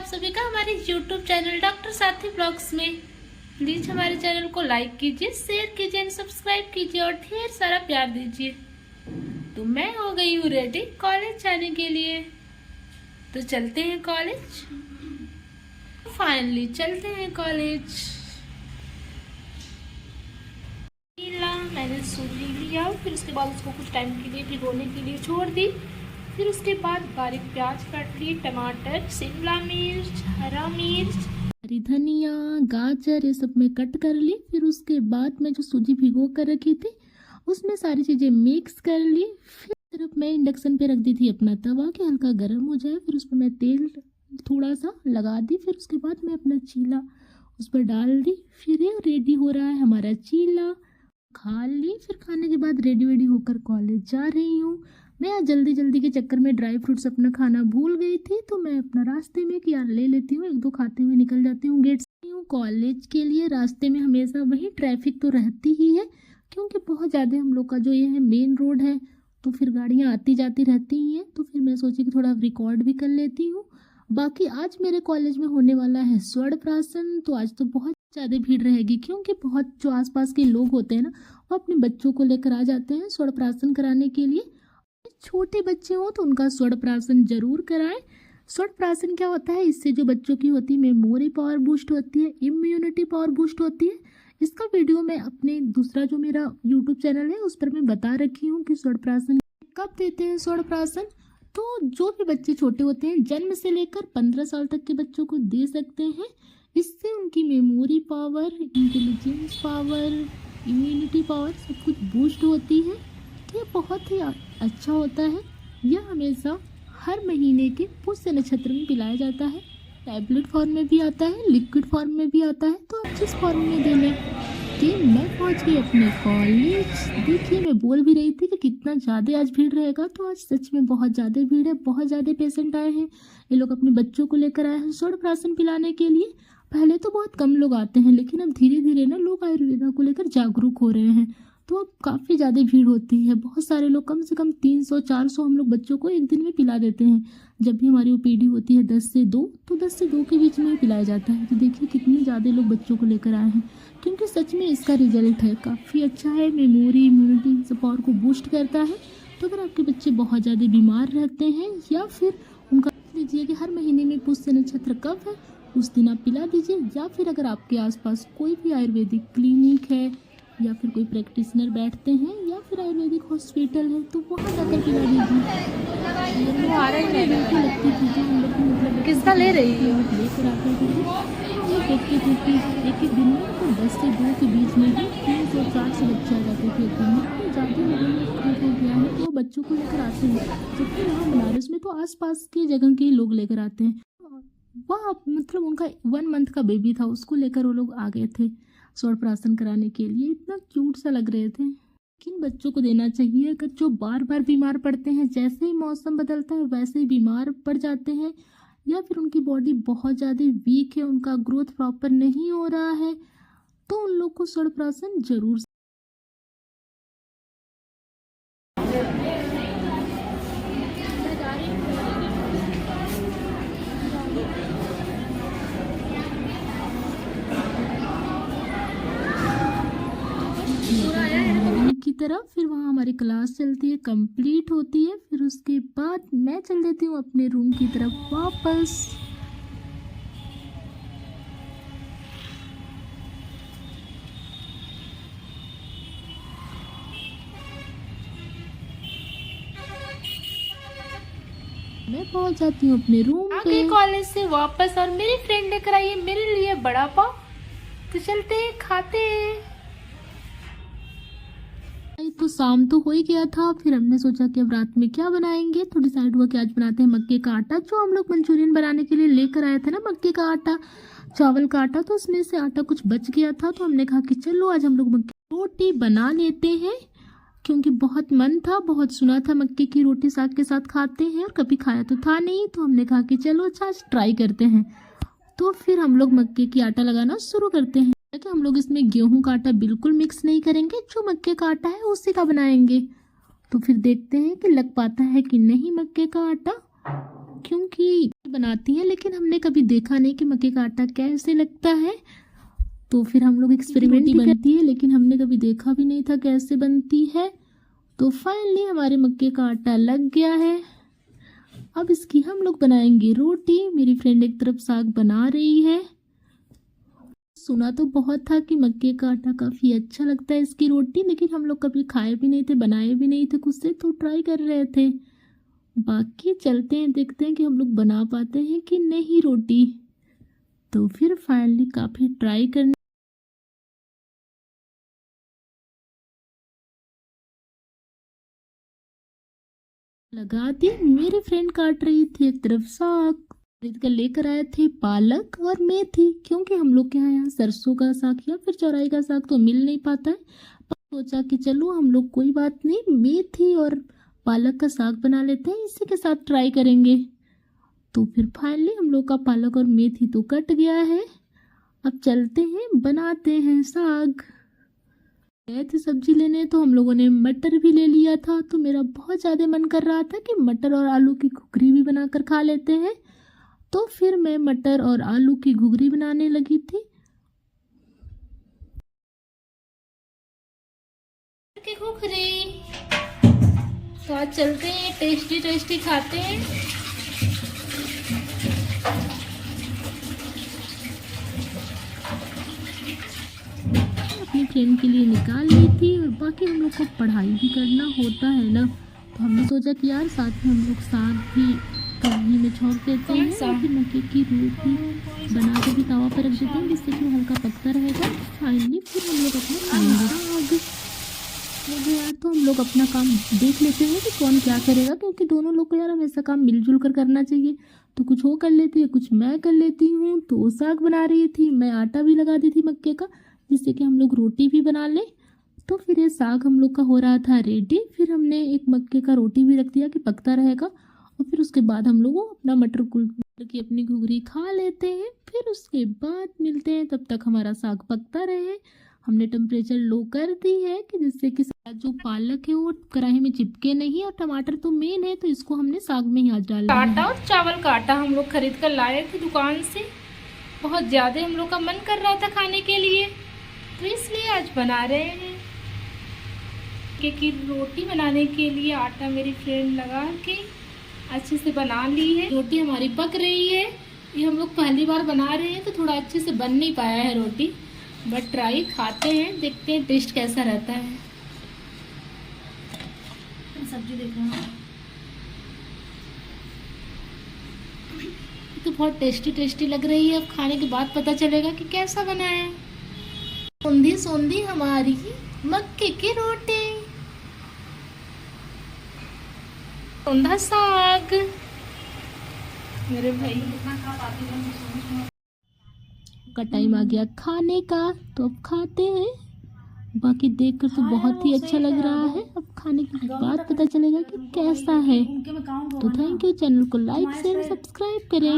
आप सभी का हमारे YouTube चैनल डॉक्टर साथी ब्लॉग्स में। प्लीज हमारे चैनल को लाइक कीजिए, शेयर कीजिए एंड सब्सक्राइब कीजिए और ढेर सारा प्यार दीजिए। तो मैं हो गई हूँ रेडी कॉलेज जाने के लिए, तो चलते हैं कॉलेज। फाइनली चलते हैं कॉलेज। मैंने सूजी लिया, फिर उसके बाद उसको कुछ टाइम के लिए भिगोने के लिए छोड़ दी। फिर उसके बाद बारीक प्याज काट ली, टमाटर, शिमला मिर्च, हरा मिर्च, हरी धनिया, गाजर, ये सब मैं कट कर ली। फिर उसके बाद मैं जो सूजी भिगो कर रखी थी उसमें सारी चीज़ें मिक्स कर ली। फिर सिर्फ मैं इंडक्शन पे रख दी थी अपना तवा कि हल्का गर्म हो जाए। फिर उस पर मैं तेल थोड़ा सा लगा दी। फिर उसके बाद मैं अपना चीला उस पर डाल दी। फिर ये रेडी हो रहा है हमारा चीला। खा ली। फिर खाने के बाद रेडी होकर कॉलेज जा रही हूँ। मैं आज जल्दी के चक्कर में ड्राई फ्रूट्स अपना खाना भूल गई थी, तो मैं अपना रास्ते में कि यार ले लेती हूँ, एक दो खाते हुए निकल जाती हूँ गेट से हूँ कॉलेज के लिए। रास्ते में हमेशा वही ट्रैफिक तो रहती ही है, क्योंकि बहुत ज़्यादा हम लोग का जो ये है मेन रोड है, तो फिर गाड़ियाँ आती जाती रहती ही हैं। तो फिर मैं सोची कि थोड़ा रिकॉर्ड भी कर लेती हूँ। बाकी आज मेरे कॉलेज में होने वाला है स्वर्ण प्राशन, तो आज तो बहुत ज़्यादा भीड़ रहेगी, क्योंकि बहुत जो आसपास के लोग होते हैं ना, वो अपने बच्चों को लेकर आ जाते हैं स्वर्ण प्राशन कराने के लिए। छोटे बच्चे हो तो उनका स्वर्ण प्राशन जरूर कराएं। स्वर्ण प्राशन क्या होता है, इससे जो बच्चों की होती है मेमोरी पावर बूस्ट होती है, इम्यूनिटी पावर बूस्ट होती है। इसका वीडियो मैं अपने दूसरा जो मेरा यूट्यूब चैनल है उस पर मैं बता रखी हूँ कि स्वर्ण प्राशन कब देते हैं। स्वर्ण प्राशन तो जो भी बच्चे छोटे होते हैं, जन्म से लेकर 15 साल तक के बच्चों को दे सकते हैं। इससे उनकी memory power, intelligence power, immunity power सब कुछ बूस्ट होती है। ये बहुत ही अच्छा होता है। यह हमेशा हर महीने के पुष्य नक्षत्र में पिलाया जाता है। टैबलेट फॉर्म में भी आता है, लिक्विड फॉर्म में भी आता है, तो आप जिस फॉर्म में देने कि मैं पहुंच गई अपने कॉलेज। देखिए मैं बोल भी रही थी कि कितना ज़्यादा आज भीड़ रहेगा, तो आज सच में बहुत ज़्यादा भीड़ है। बहुत ज़्यादा पेशेंट आए हैं। ये लोग अपने बच्चों को लेकर आए हैं स्वर्ण प्राशन पिलाने के लिए। पहले तो बहुत कम लोग आते हैं, लेकिन अब धीरे धीरे ना लोग आयुर्वेदा को लेकर जागरूक हो रहे हैं, तो अब काफ़ी ज़्यादा भीड़ होती है। बहुत सारे लोग, कम से कम 300-400 हम लोग बच्चों को एक दिन में पिला देते हैं। जब भी हमारी ओपीडी होती है 10 से 2, तो 10 से 2 के बीच में ही पिलाया जाता है। तो देखिए कितने ज़्यादा लोग बच्चों को लेकर आए हैं, क्योंकि सच में इसका रिजल्ट है काफ़ी अच्छा है। मेमोरी, इम्यूनिटी सब पावर को बूस्ट करता है। तो अगर आपके बच्चे बहुत ज़्यादा बीमार रहते हैं, या फिर उनका लीजिए कि हर महीने में पुष्य नक्षत्र कब है उस दिन आप पिला दीजिए। या फिर अगर आपके आसपास कोई भी आयुर्वेदिक क्लिनिक है, या फिर कोई प्रैक्टिशनर बैठते हैं, या फिर आयुर्वेदिक हॉस्पिटल है, तो वहाँ जाकर पिला दीजिए। आ रही है लगती चीज़ें हम लोग मतलब किसका ले रही है? लेकर आते थे एक दिन में, तो 10 से 2 के बीच में ही 300-400 बच्चे आ जाते थे एक दिन में। तो ज़्यादा लोगों ने खरीद हो गया है, तो बच्चों को लेकर आते हैं। जबकि यहाँ बनारस में तो आसपास की जगह के लोग लेकर आते हैं। वह मतलब उनका 1 मंथ का बेबी था, उसको लेकर वो लोग आ गए थे स्वर्ण प्राशन कराने के लिए। इतना क्यूट सा लग रहे थे। किन बच्चों को देना चाहिए अगर जो बार बार बीमार पड़ते हैं, जैसे ही मौसम बदलता है वैसे ही बीमार पड़ जाते हैं, या फिर उनकी बॉडी बहुत ज़्यादा वीक है, उनका ग्रोथ प्रॉपर नहीं हो रहा है, तो उन लोग को स्वर्ण प्राशन जरूर। की तरफ फिर वहाँ हमारी क्लास चलती है, कंप्लीट होती है। फिर उसके बाद मैं चल देती हूँ अपने रूम की तरफ वापस। मैं पहुँच जाती हूँ अपने रूम पे कॉलेज से वापस, और मेरी फ्रेंड लेकर आई है मेरे लिए बड़ा पाव। तो चलते हैं, खाते हैं। तो शाम तो हो ही गया था। फिर हमने सोचा कि अब रात में क्या बनाएंगे, तो डिसाइड हुआ कि आज बनाते हैं मक्के का आटा। जो हम लोग मंचूरियन बनाने के लिए लेकर आए थे ना मक्के का आटा, चावल का आटा, तो उसमें से आटा कुछ बच गया था। तो हमने कहा कि चलो आज हम लोग मक्के की रोटी बना लेते हैं, क्योंकि बहुत मन था, बहुत सुना था मक्के की रोटी साग के साथ खाते हैं, और कभी खाया तो था नहीं। तो हमने कहा कि चलो अच्छा आज ट्राई करते हैं। तो फिर हम लोग मक्के की आटा लगाना शुरू करते हैं। कि हम लोग इसमें गेहूं का आटा बिल्कुल मिक्स नहीं करेंगे, जो मक्के का आटा है उसी का बनाएंगे। तो फिर देखते हैं कि लग पाता है कि नहीं मक्के का आटा। क्योंकि बनाती है, लेकिन हमने कभी देखा नहीं कि मक्के का आटा कैसे लगता है। तो फिर हम लोग एक्सपेरिमेंट ही बनती है, लेकिन हमने कभी देखा भी नहीं था कैसे बनती है। तो फाइनली हमारे मक्के का आटा लग गया है। अब इसकी हम लोग बनाएंगे रोटी। मेरी फ्रेंड एक तरफ साग बना रही है। सुना तो बहुत था कि मक्के का आटा काफ़ी अच्छा लगता है इसकी रोटी, लेकिन हम लोग कभी खाए भी नहीं थे, बनाए भी नहीं थे खुद से, तो ट्राई कर रहे थे। बाकी चलते हैं, देखते हैं कि हम लोग बना पाते हैं कि नहीं रोटी। तो फिर फाइनली काफ़ी ट्राई करने लगा दी। मेरी फ्रेंड काट रही थी एक तरफ साग, खरीद कर लेकर आए थे पालक और मेथी, क्योंकि हम लोग के यहाँ सरसों का साग या फिर चौराई का साग तो मिल नहीं पाता है। पर सोचा कि चलो हम लोग कोई बात नहीं, मेथी और पालक का साग बना लेते हैं, इसी के साथ ट्राई करेंगे। तो फिर फाइनली हम लोग का पालक और मेथी तो कट गया है। अब चलते हैं, बनाते हैं साग। गए थे सब्जी लेने, तो हम लोगों ने मटर भी ले लिया था। तो मेरा बहुत ज़्यादा मन कर रहा था कि मटर और आलू की घुघरी भी बनाकर खा लेते हैं। तो फिर मैं मटर और आलू की घुघरी बनाने लगी थी। की घुघरी। तो आज चलते हैं, टेस्टी टेस्टी खाते हैं। अपनी फ्रेंड के लिए निकाल ली थी, और बाकी हम लोग को पढ़ाई भी करना होता है ना, तो हमने सोचा कि यार साथ में हम लोग साग भी कढ़ाई में छोंक देते हैं और फिर मक्के की रोटी बना के भी तवा पर रख देते हैं, जिससे कि वो हल्का पकता रहेगा। फाइनली फिर हम लोग अपना खाएंगे साग। मुझे यार तो हम लोग अपना काम देख लेते हैं कि कौन क्या करेगा, क्योंकि दोनों लोग को यार हमेशा काम मिलजुल कर करना चाहिए। तो कुछ वो कर लेती है, कुछ मैं कर लेती हूँ। तो वो साग बना रही थी, मैं आटा भी लगा दी थी मक्के का, जिससे कि हम लोग रोटी भी बना लें। तो फिर ये साग हम लोग का हो रहा था रेडी। फिर हमने एक मक्के का रोटी भी रख दिया कि पकता रहेगा, और फिर उसके बाद हम लोग अपना मटर की अपनी घुघरी खा लेते हैं। फिर उसके बाद मिलते हैं, तब तक हमारा साग पकता रहे। हमने टेम्परेचर लो कर दी है कि जिससे कि जो पालक है वो कढ़ाई में चिपके नहीं, और टमाटर तो मेन है, तो इसको हमने साग में ही आज डाल दिया। आटा और चावल का आटा हम लोग खरीद कर लाए थे दुकान से। बहुत ज़्यादा हम लोग का मन कर रहा था खाने के लिए, तो इसलिए आज बना रहे हैं। कि रोटी बनाने के लिए आटा मेरी फ्रेंड लगा के अच्छे से बना ली है। रोटी हमारी पक रही है। ये हम लोग पहली बार बना रहे हैं, तो थोड़ा अच्छे से बन नहीं पाया है रोटी, बट ट्राई करते हैं, देखते हैं टेस्ट कैसा रहता है। सब्जी देख रहे हैं तो बहुत टेस्टी टेस्टी लग रही है। अब खाने के बाद पता चलेगा कि कैसा बना है। सोंधी सोंधी हमारी मक्के की रोटी, सोंधा साग। मेरे भाई का टाइम आ गया खाने का, तो अब खाते हैं। बाकी देखकर तो बहुत ही अच्छा लग रहा है, अब खाने के बाद पता चलेगा कि कैसा है। तो थैंक यू, चैनल को लाइक शेयर सब्सक्राइब करें।